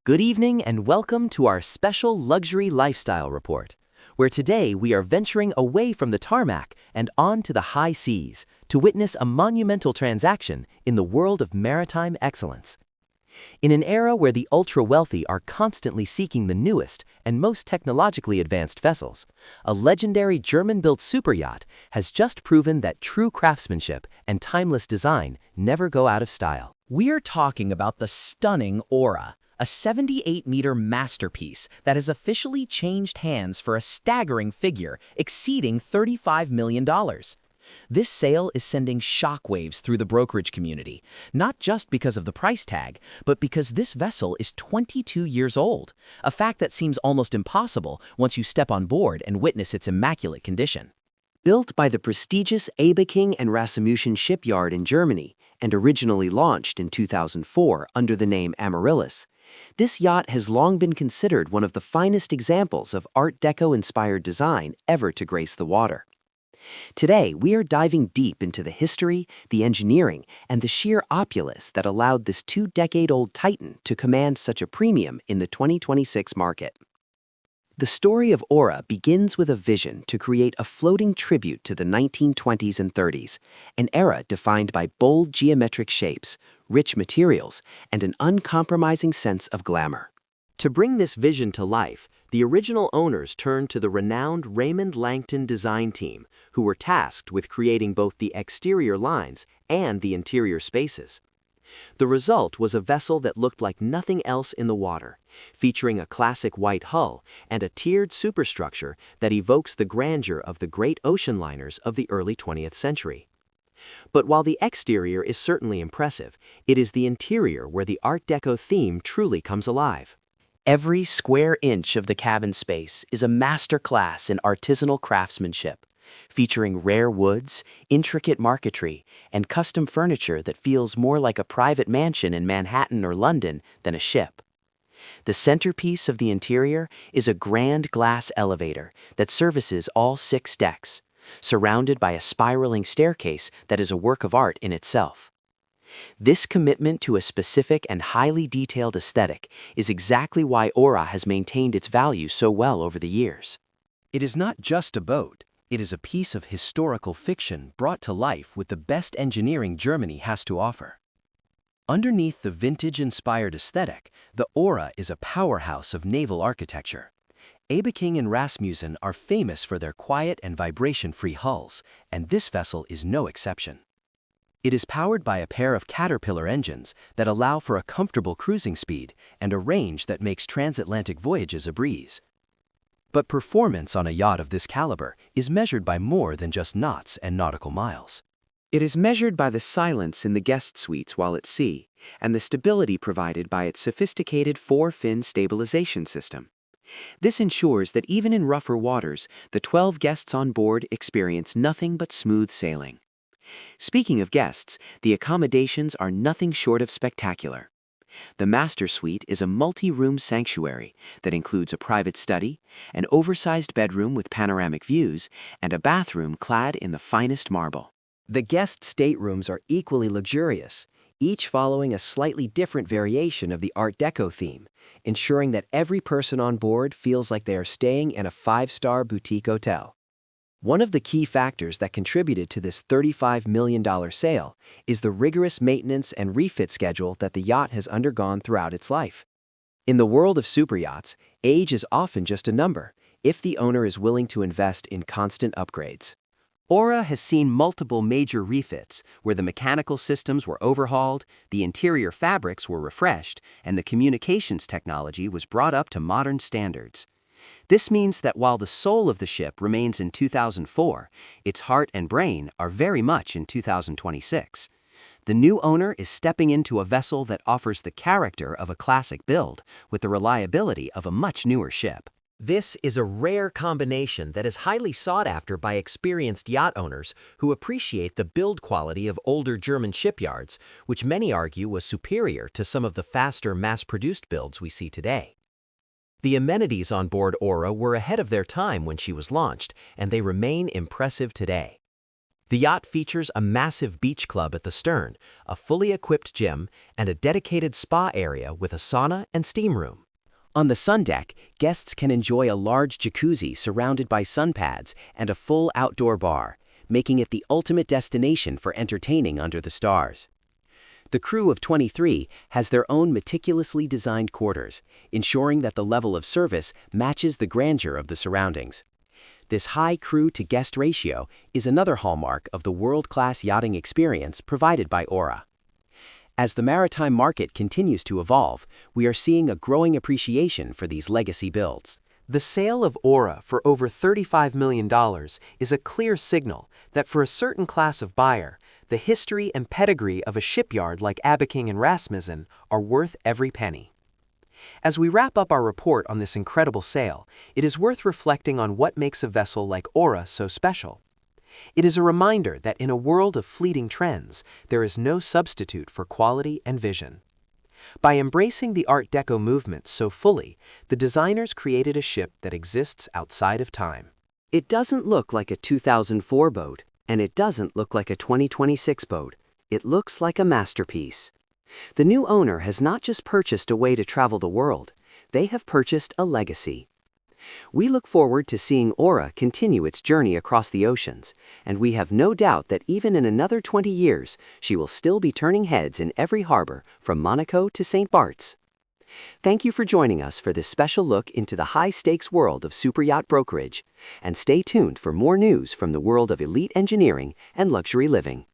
Good evening and welcome to our special luxury lifestyle report, where today we are venturing away from the tarmac and on to the high seas to witness a monumental transaction in the world of maritime excellence. In an era where the ultra-wealthy are constantly seeking the newest and most technologically advanced vessels, a legendary German-built superyacht has just proven that true craftsmanship and timeless design never go out of style. We're talking about the stunning Aura, a 78-meter masterpiece that has officially changed hands for a staggering figure exceeding $35 million. This sale is sending shockwaves through the brokerage community, not just because of the price tag, but because this vessel is 22 years old, a fact that seems almost impossible once you step on board and witness its immaculate condition. Built by the prestigious Abeking and Rasmussen shipyard in Germany and originally launched in 2004 under the name Amaryllis, this yacht has long been considered one of the finest examples of Art Deco-inspired design ever to grace the water. Today, we are diving deep into the history, the engineering, and the sheer opulence that allowed this two-decade-old titan to command such a premium in the 2026 market. The story of Aura begins with a vision to create a floating tribute to the 1920s and 30s, an era defined by bold geometric shapes, rich materials, and an uncompromising sense of glamour. To bring this vision to life, the original owners turned to the renowned Raymond Langton design team, who were tasked with creating both the exterior lines and the interior spaces. The result was a vessel that looked like nothing else in the water, featuring a classic white hull and a tiered superstructure that evokes the grandeur of the great ocean liners of the early 20th century. But while the exterior is certainly impressive, it is the interior where the Art Deco theme truly comes alive. Every square inch of the cabin space is a masterclass in artisanal craftsmanship, featuring rare woods, intricate marquetry, and custom furniture that feels more like a private mansion in Manhattan or London than a ship. The centerpiece of the interior is a grand glass elevator that services all 6 decks, surrounded by a spiraling staircase that is a work of art in itself. This commitment to a specific and highly detailed aesthetic is exactly why Aura has maintained its value so well over the years. It is not just a boat, it is a piece of historical fiction brought to life with the best engineering Germany has to offer. Underneath the vintage-inspired aesthetic, the Aura is a powerhouse of naval architecture. Abeking and Rasmussen are famous for their quiet and vibration-free hulls, and this vessel is no exception. It is powered by a pair of Caterpillar engines that allow for a comfortable cruising speed and a range that makes transatlantic voyages a breeze. But performance on a yacht of this caliber is measured by more than just knots and nautical miles. It is measured by the silence in the guest suites while at sea and the stability provided by its sophisticated 4-fin stabilization system. This ensures that even in rougher waters, the 12 guests on board experience nothing but smooth sailing. Speaking of guests, the accommodations are nothing short of spectacular. The master suite is a multi-room sanctuary that includes a private study, an oversized bedroom with panoramic views, and a bathroom clad in the finest marble. The guest staterooms are equally luxurious, each following a slightly different variation of the Art Deco theme, ensuring that every person on board feels like they are staying in a 5-star boutique hotel. One of the key factors that contributed to this $35 million sale is the rigorous maintenance and refit schedule that the yacht has undergone throughout its life. In the world of superyachts, age is often just a number, if the owner is willing to invest in constant upgrades. Aura has seen multiple major refits, where the mechanical systems were overhauled, the interior fabrics were refreshed, and the communications technology was brought up to modern standards. This means that while the soul of the ship remains in 2004, its heart and brain are very much in 2026. The new owner is stepping into a vessel that offers the character of a classic build with the reliability of a much newer ship. This is a rare combination that is highly sought after by experienced yacht owners who appreciate the build quality of older German shipyards, which many argue was superior to some of the faster mass-produced builds we see today. The amenities on board Aura were ahead of their time when she was launched, and they remain impressive today. The yacht features a massive beach club at the stern, a fully equipped gym, and a dedicated spa area with a sauna and steam room. On the sun deck, guests can enjoy a large jacuzzi surrounded by sun pads and a full outdoor bar, making it the ultimate destination for entertaining under the stars. The crew of 23 has their own meticulously designed quarters, ensuring that the level of service matches the grandeur of the surroundings. This high crew-to-guest ratio is another hallmark of the world-class yachting experience provided by Aura. As the maritime market continues to evolve, we are seeing a growing appreciation for these legacy builds. The sale of Aura for over $35 million is a clear signal that for a certain class of buyer, the history and pedigree of a shipyard like Abeking and Rasmussen are worth every penny. As we wrap up our report on this incredible sale, it is worth reflecting on what makes a vessel like Aura so special. It is a reminder that in a world of fleeting trends, there is no substitute for quality and vision. By embracing the Art Deco movement so fully, the designers created a ship that exists outside of time. It doesn't look like a 2004 boat, and it doesn't look like a 2026 boat. It looks like a masterpiece. The new owner has not just purchased a way to travel the world, they have purchased a legacy. We look forward to seeing Aura continue its journey across the oceans, and we have no doubt that even in another 20 years, she will still be turning heads in every harbor from Monaco to St. Bart's. Thank you for joining us for this special look into the high-stakes world of superyacht brokerage, and stay tuned for more news from the world of elite engineering and luxury living.